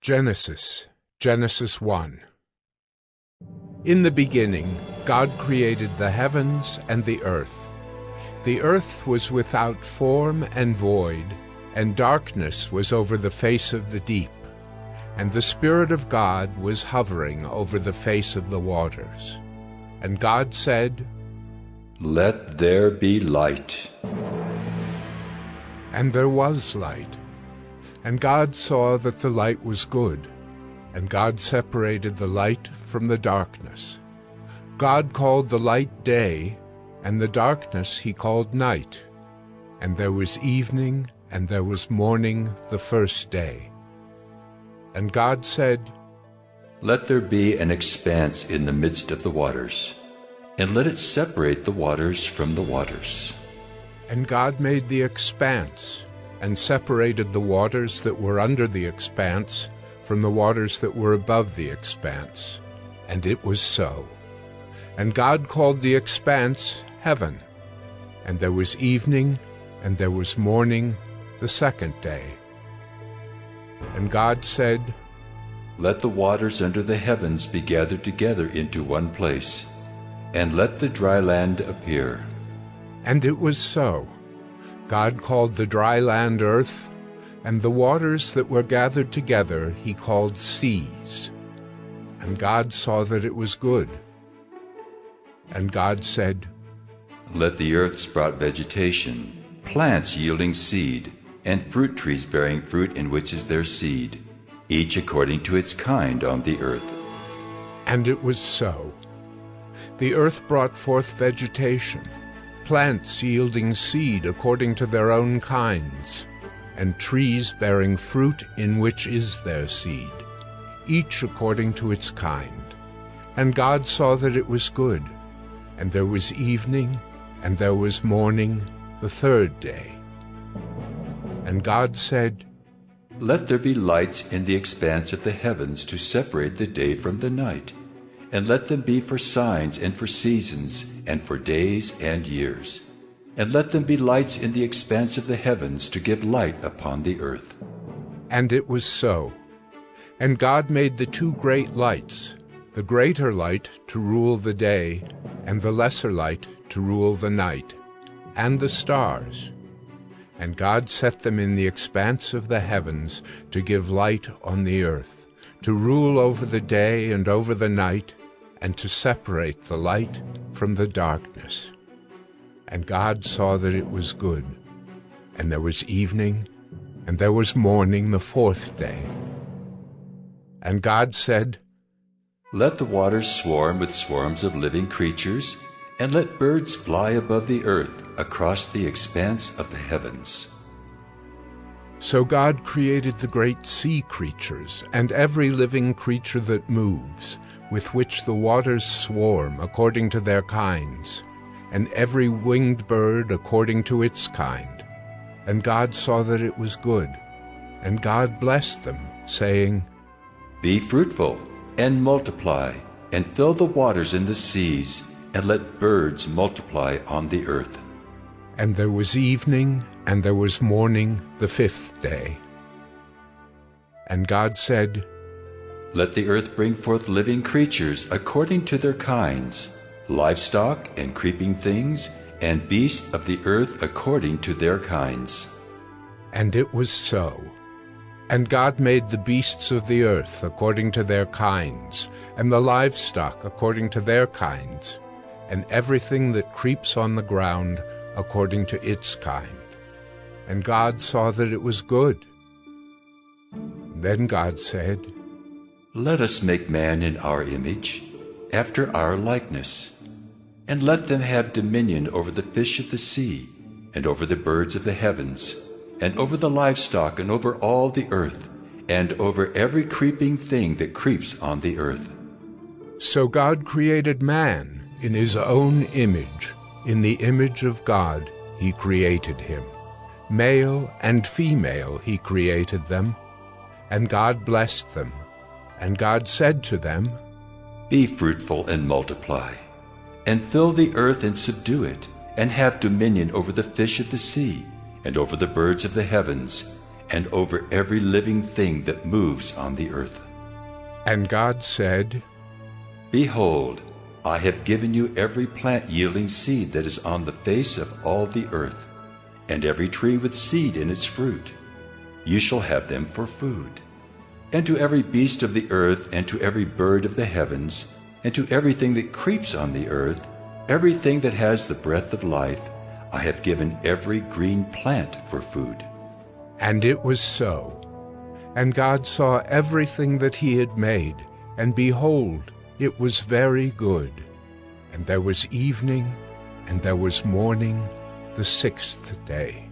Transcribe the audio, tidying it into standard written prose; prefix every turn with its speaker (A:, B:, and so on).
A: Genesis 1. In the beginning, God created the heavens and the earth. The earth was without form and void, and darkness was over the face of the deep, and the Spirit of God was hovering over the face of the waters. And God said,
B: "Let there be light."
A: And there was light. And God saw that the light was good, and God separated the light from the darkness. God called the light day, and the darkness he called night. And there was evening, and there was morning the first day. And God said,
B: "Let there be an expanse in the midst of the waters, and let it separate the waters from the waters."
A: And God made the expanse, and separated the waters that were under the expanse from the waters that were above the expanse. And it was so. And God called the expanse heaven. And there was evening, and there was morning the second day. And God said,
B: "Let the waters under the heavens be gathered together into one place, and let the dry land appear."
A: And it was so. God called the dry land earth, and the waters that were gathered together he called seas. And God saw that it was good. And God said,
B: "Let the earth sprout vegetation, plants yielding seed, and fruit trees bearing fruit in which is their seed, each according to its kind on the earth."
A: And it was so. The earth brought forth vegetation, plants yielding seed according to their own kinds, and trees bearing fruit in which is their seed, each according to its kind. And God saw that it was good. And there was evening, and there was morning the third day. And God said,
B: "Let there be lights in the expanse of the heavens to separate the day from the night, and let them be for signs and for seasons and for days and years. And let them be lights in the expanse of the heavens to give light upon the earth."
A: And it was so. And God made the two great lights, the greater light to rule the day, and the lesser light to rule the night, and the stars. And God set them in the expanse of the heavens to give light on the earth, to rule over the day and over the night, and to separate the light from the darkness. And God saw that it was good. And there was evening, and there was morning the fourth day. And God said,
B: "Let the waters swarm with swarms of living creatures, and let birds fly above the earth across the expanse of the heavens."
A: So God created the great sea creatures, and every living creature that moves, with which the waters swarm according to their kinds, and every winged bird according to its kind. And God saw that it was good. And God blessed them, saying,
B: "Be fruitful, and multiply, and fill the waters in the seas, and let birds multiply on the earth."
A: And there was evening, and there was morning the fifth day. And God said,
B: "Let the earth bring forth living creatures according to their kinds, livestock and creeping things, and beasts of the earth according to their kinds."
A: And it was so. And God made the beasts of the earth according to their kinds, and the livestock according to their kinds, and everything that creeps on the ground according to its kind. And God saw that it was good. Then God said,
B: "Let us make man in our image, after our likeness, and let them have dominion over the fish of the sea, and over the birds of the heavens, and over the livestock, and over all the earth, and over every creeping thing that creeps on the earth."
A: So God created man in his own image. In the image of God he created him. Male and female he created them. And God blessed them. And God said to them,
B: "Be fruitful and multiply, and fill the earth and subdue it, and have dominion over the fish of the sea, and over the birds of the heavens, and over every living thing that moves on the earth.
A: And God said,
B: Behold, I have given you every plant yielding seed that is on the face of all the earth, and every tree with seed in its fruit. You shall have them for food. And to every beast of the earth, and to every bird of the heavens, and to everything that creeps on the earth, everything that has the breath of life, I have given every green plant for food.
A: And it was so. And God saw everything that he had made, and behold, it was very good. And there was evening, and there was morning, the sixth day.